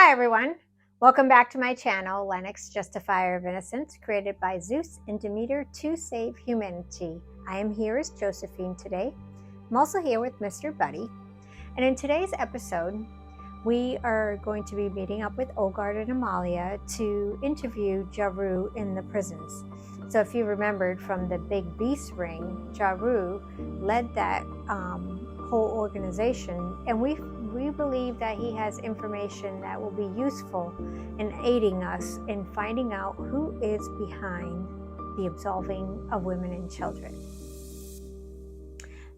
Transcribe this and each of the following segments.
Hi everyone, welcome back to my channel, Lenox Justifier of Innocence, created by Zeus and Demeter to save humanity. I am here as Josephine today. I'm also here with Mr. Buddy, and in today's episode, we are going to be meeting up with Olgard and Amalia to interview Jaru in the prisons. So if you remembered from the Big Beast Ring, Jaru led that whole organization, and we believe that he has information that will be useful in aiding us in finding out who is behind the absolving of women and children.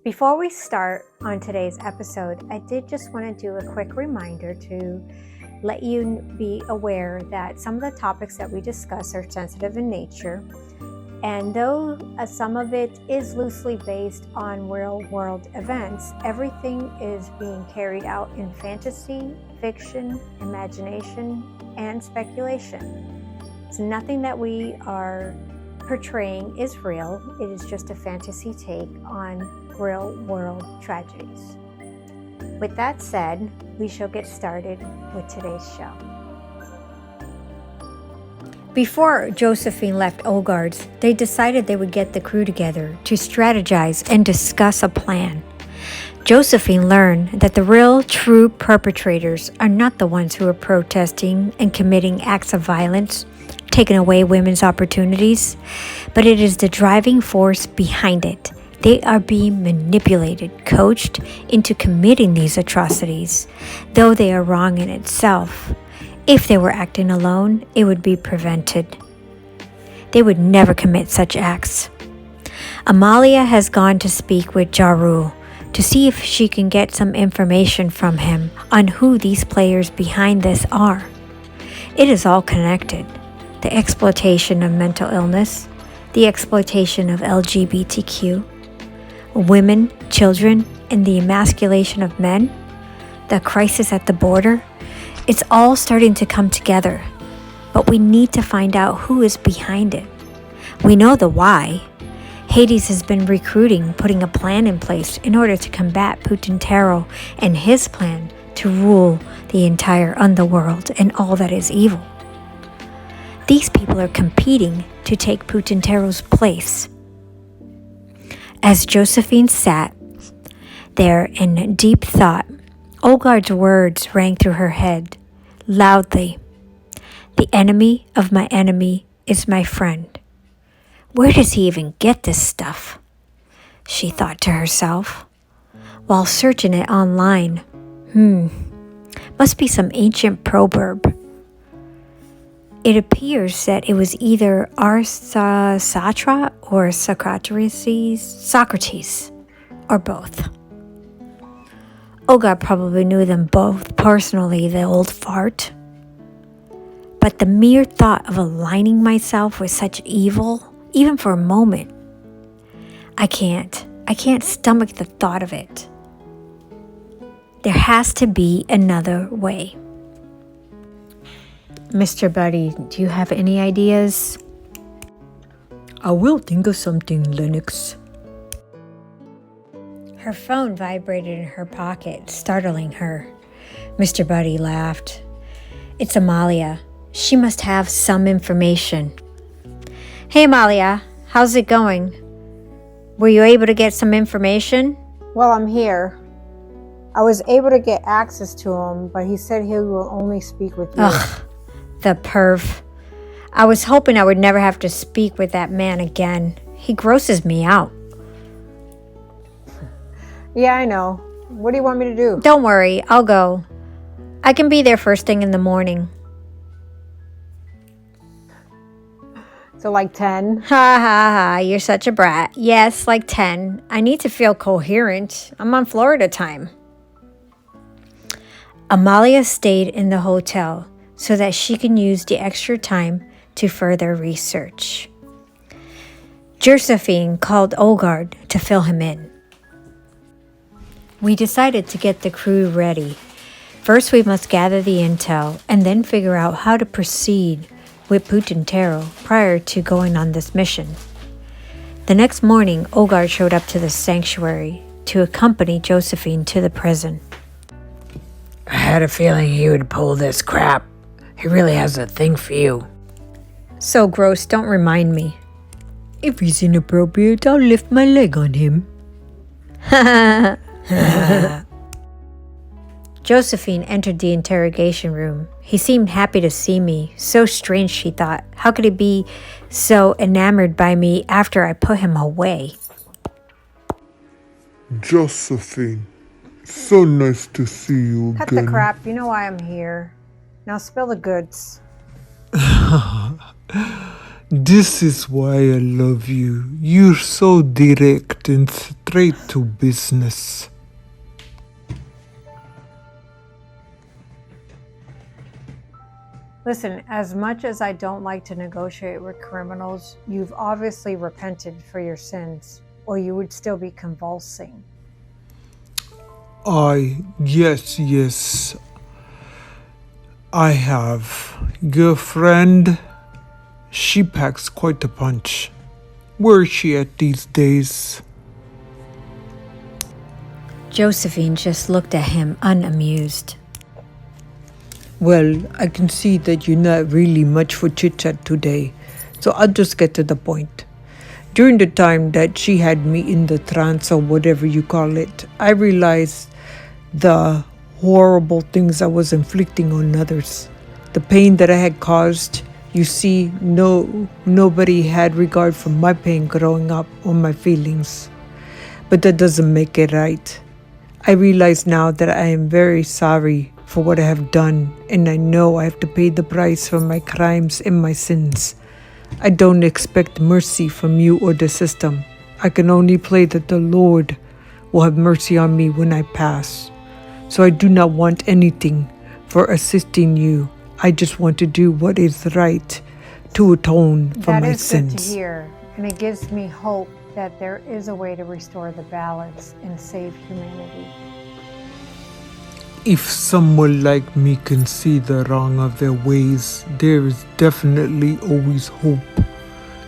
Before we start on today's episode, I did just want to do a quick reminder to let you be aware that some of the topics that we discuss are sensitive in nature. And though some of it is loosely based on real-world events, everything is being carried out in fantasy, fiction, imagination, and speculation. So nothing that we are portraying is real. It is just a fantasy take on real-world tragedies. With that said, we shall get started with today's show. Before Josephine left Olgard's, they decided they would get the crew together to strategize and discuss a plan. Josephine learned that the real, true perpetrators are not the ones who are protesting and committing acts of violence, taking away women's opportunities, but it is the driving force behind it. They are being manipulated, coached into committing these atrocities, though they are wrong in itself. If they were acting alone, it would be prevented. They would never commit such acts. Amalia has gone to speak with Jaru to see if she can get some information from him on who these players behind this are. It is all connected. The exploitation of mental illness, the exploitation of LGBTQ, women, children, and the emasculation of men, the crisis at the border. It's all starting to come together, but we need to find out who is behind it. We know the why. Hades has been recruiting, putting a plan in place in order to combat Putintero and his plan to rule the entire underworld and all that is evil. These people are competing to take Putintero's place. As Josephine sat there in deep thought, Olgard's words rang through her head loudly. The enemy of my enemy is my friend. Where does he even get this stuff? She thought to herself while searching it online. Must be some ancient proverb. It appears that it was either Arsatra or Socrates, or both. Olgard probably knew them both personally, the old fart. But the mere thought of aligning myself with such evil, even for a moment, I can't stomach the thought of it. There has to be another way. Mr. Buddy, do you have any ideas? I will think of something, Lenox. Her phone vibrated in her pocket, startling her. Mr. Buddy laughed. It's Amalia. She must have some information. Hey Amalia, how's it going? Were you able to get some information? Well, I'm here. I was able to get access to him, but he said he will only speak with you. Ugh, the perv. I was hoping I would never have to speak with that man again. He grosses me out. Yeah, I know. What do you want me to do? Don't worry, I'll go. I can be there first thing in the morning. So like 10? Ha ha ha, you're such a brat. Yes, like 10. I need to feel coherent. I'm on Florida time. Amalia stayed in the hotel so that she can use the extra time to further research. Josephine called Olgard to fill him in. We decided to get the crew ready. First, we must gather the intel and then figure out how to proceed with Putintero prior to going on this mission. The next morning, Olgard showed up to the sanctuary to accompany Josephine to the prison. I had a feeling he would pull this crap. He really has a thing for you. So gross, don't remind me. If he's inappropriate, I'll lift my leg on him. Josephine entered the interrogation room. He seemed happy to see me. So strange, she thought. How could he be so enamored by me after I put him away? Josephine, so nice to see you Cut again. the crap. You know why I'm here. Now spill the goods. This is why I love you. You're so direct and straight to business. Listen, as much as I don't like to negotiate with criminals, you've obviously repented for your sins, or you would still be convulsing. Yes, I have. Your friend, she packs quite a punch. Where is she at these days? Josephine just looked at him unamused. Well, I can see that you're not really much for chit-chat today, so I'll just get to the point. During the time that she had me in the trance or whatever you call it, I realized the horrible things I was inflicting on others. The pain that I had caused. You see, nobody had regard for my pain growing up or my feelings. But that doesn't make it right. I realize now that I am very sorry for what I have done, and I know I have to pay the price for my crimes and my sins. I don't expect mercy from you or the system. I can only pray that the Lord will have mercy on me when I pass. So I do not want anything for assisting you. I just want to do what is right to atone for my sins. That is good to hear, and it gives me hope that there is a way to restore the balance and save humanity. If someone like me can see the wrong of their ways, there is definitely always hope.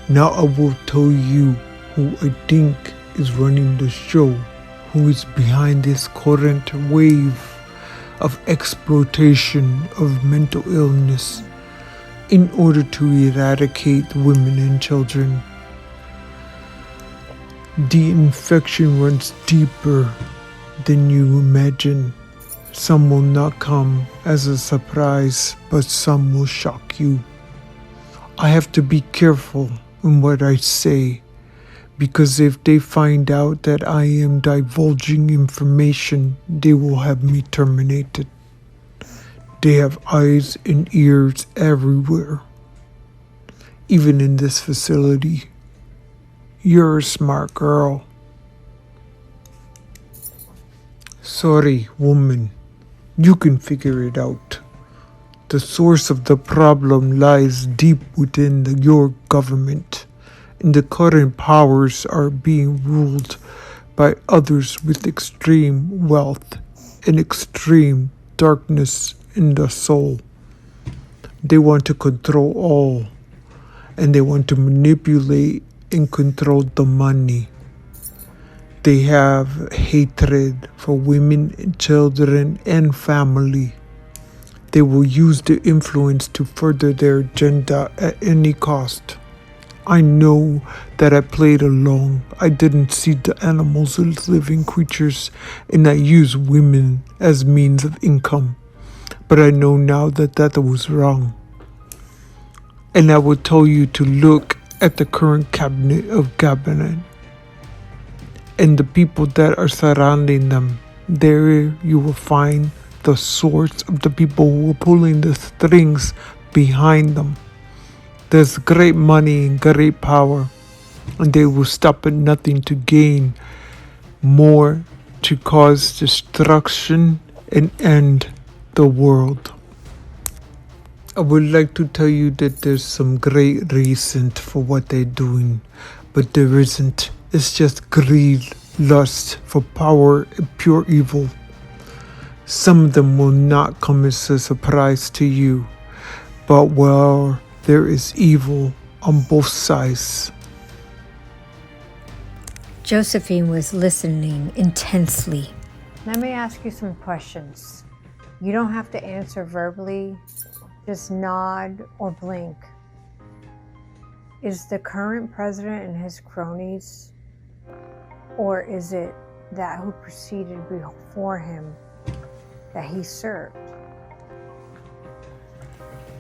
Now I will tell you who I think is running the show, who is behind this current wave of exploitation of mental illness in order to eradicate women and children. The infection runs deeper than you imagine. Some will not come as a surprise, but some will shock you. I have to be careful in what I say, because if they find out that I am divulging information, they will have me terminated. They have eyes and ears everywhere, even in this facility. You're a smart girl. Sorry, woman. You can figure it out. The source of the problem lies deep within your government, and the current powers are being ruled by others with extreme wealth and extreme darkness in the soul. They want to control all, and they want to manipulate and control the money. They have hatred for women, and children, and family. They will use the influence to further their agenda at any cost. I know that I played along. I didn't see the animals as living creatures, and I used women as means of income. But I know now that that was wrong. And I will tell you to look at the current cabinet and the people that are surrounding them. There you will find the source of the people who are pulling the strings behind them. There's great money and great power, and they will stop at nothing to gain more, to cause destruction and end the world. I would like to tell you that there's some great reason for what they're doing, but there isn't. It's just greed, lust for power, and pure evil. Some of them will not come as a surprise to you, but well, there is evil on both sides. Josephine was listening intensely. Let me ask you some questions. You don't have to answer verbally, just nod or blink. Is the current president and his cronies, or is it that who preceded before him that he served?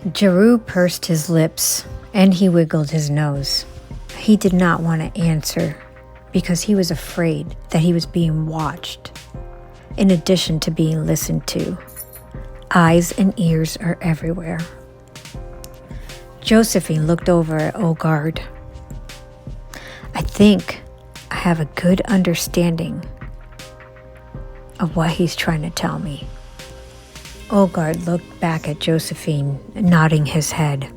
Jaru pursed his lips and he wiggled his nose. He did not want to answer because he was afraid that he was being watched, in addition to being listened to. Eyes and ears are everywhere. Josephine looked over at Ogard. I think I have a good understanding of what he's trying to tell me. Ogard looked back at Josephine, nodding his head.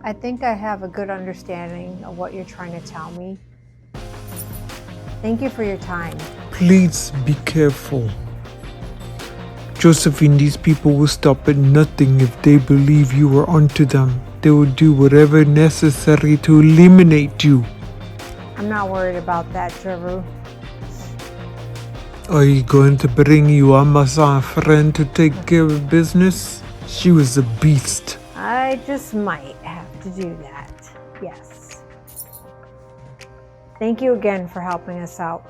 I think I have a good understanding of what you're trying to tell me. Thank you for your time. Please be careful. Josephine, these people will stop at nothing if they believe you are onto them. They will do whatever necessary to eliminate you. I'm not worried about that, Jaru. Are you going to bring your Amazon friend to take care of business? She was a beast. I just might have to do that, yes. Thank you again for helping us out.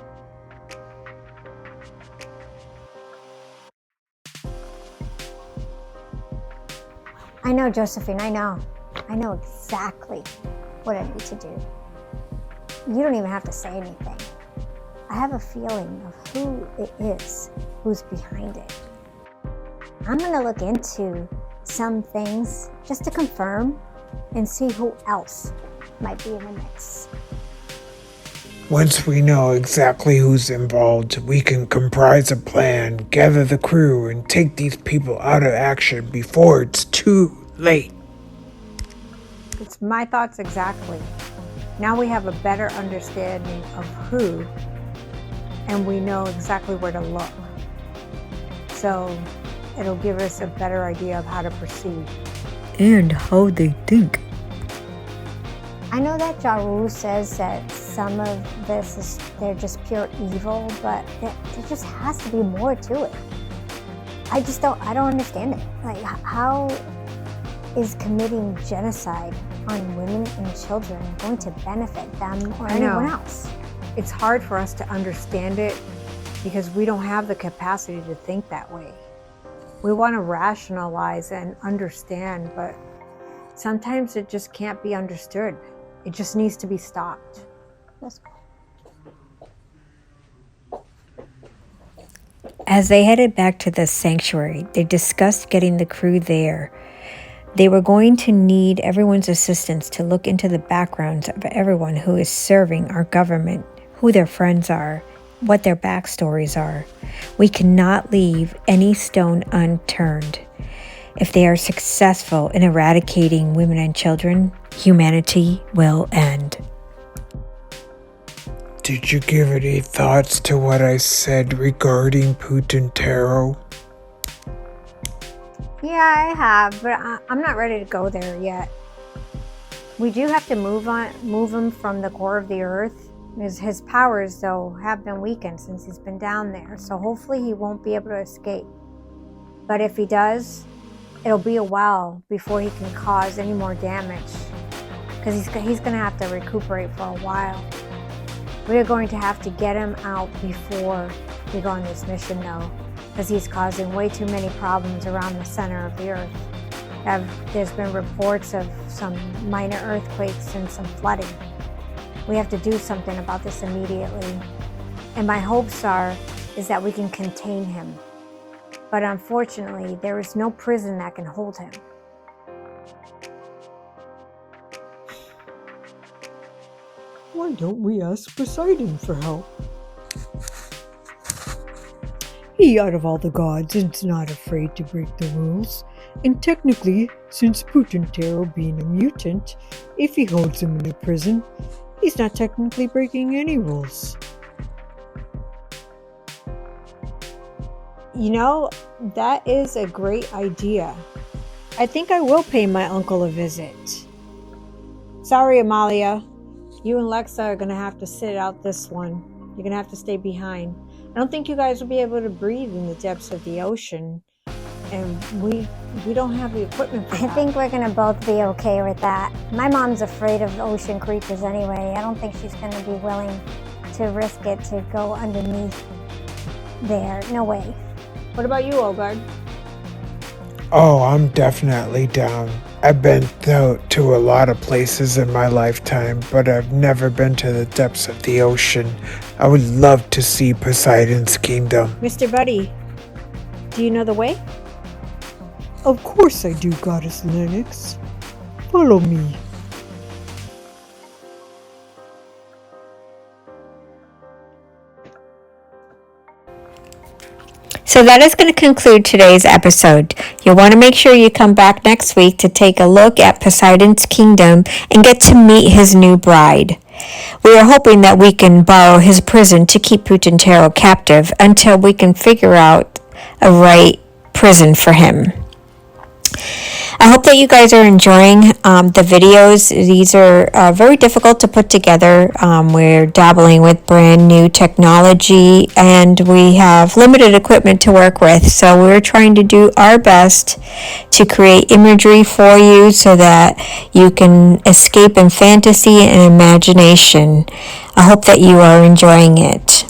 I know, Josephine, I know. I know exactly what I need to do. You don't even have to say anything. I have a feeling of who it is who's behind it. I'm gonna look into some things just to confirm and see who else might be in the mix. Once we know exactly who's involved, we can comprise a plan, gather the crew, and take these people out of action before it's too late. It's my thoughts exactly. Now we have a better understanding of who, and we know exactly where to look. So it'll give us a better idea of how to proceed. And how they think. I know that Jaru says that some of this is, they're just pure evil, but there just has to be more to it. I don't understand it. Like, how is committing genocide on women and children going to benefit them or anyone else? It's hard for us to understand it because we don't have the capacity to think that way. We want to rationalize and understand, but sometimes it just can't be understood. It just needs to be stopped. As they headed back to the sanctuary, they discussed getting the crew there. They were going to need everyone's assistance to look into the backgrounds of everyone who is serving our government, who their friends are, what their backstories are. We cannot leave any stone unturned. If they are successful in eradicating women and children, humanity will end. Did you give any thoughts to what I said regarding Putin Tarot? Yeah, I have, but I'm not ready to go there yet. We do have to move him from the core of the earth. His powers, though, have been weakened since he's been down there, so hopefully he won't be able to escape. But if he does, it'll be a while before he can cause any more damage, because he's going to have to recuperate for a while. We are going to have to get him out before we go on this mission, though, because he's causing way too many problems around the center of the earth. There's been reports of some minor earthquakes and some flooding. We have to do something about this immediately. And my hopes is that we can contain him. But unfortunately, there is no prison that can hold him. Why don't we ask Poseidon for help? He, out of all the gods, is not afraid to break the rules. And technically, since Putin Tarot being a mutant, if he holds him in a prison, he's not technically breaking any rules. You know, that is a great idea. I think I will pay my uncle a visit. Sorry, Amalia. You and Lexa are going to have to sit out this one. You're gonna have to stay behind. I don't think you guys will be able to breathe in the depths of the ocean, and we don't have the equipment for I that. think we're gonna both be okay with that. My mom's afraid of ocean creatures anyway. I don't think she's gonna be willing to risk it to go underneath there. No way. What about you, Ogard? Oh, I'm definitely down. I've been to a lot of places in my lifetime, but I've never been to the depths of the ocean. I would love to see Poseidon's kingdom. Mr. Buddy, do you know the way? Of course I do, Goddess Lennox. Follow me. So that is going to conclude today's episode. You'll want to make sure you come back next week to take a look at Poseidon's kingdom and get to meet his new bride. We are hoping that we can borrow his prison to keep Putantero captive until we can figure out a right prison for him. I hope that you guys are enjoying the videos. These are very difficult to put together. We're dabbling with brand new technology and we have limited equipment to work with. So we're trying to do our best to create imagery for you so that you can escape in fantasy and imagination. I hope that you are enjoying it.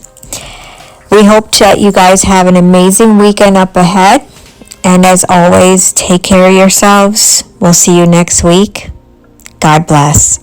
We hope that you guys have an amazing weekend up ahead. And as always, take care of yourselves. We'll see you next week. God bless.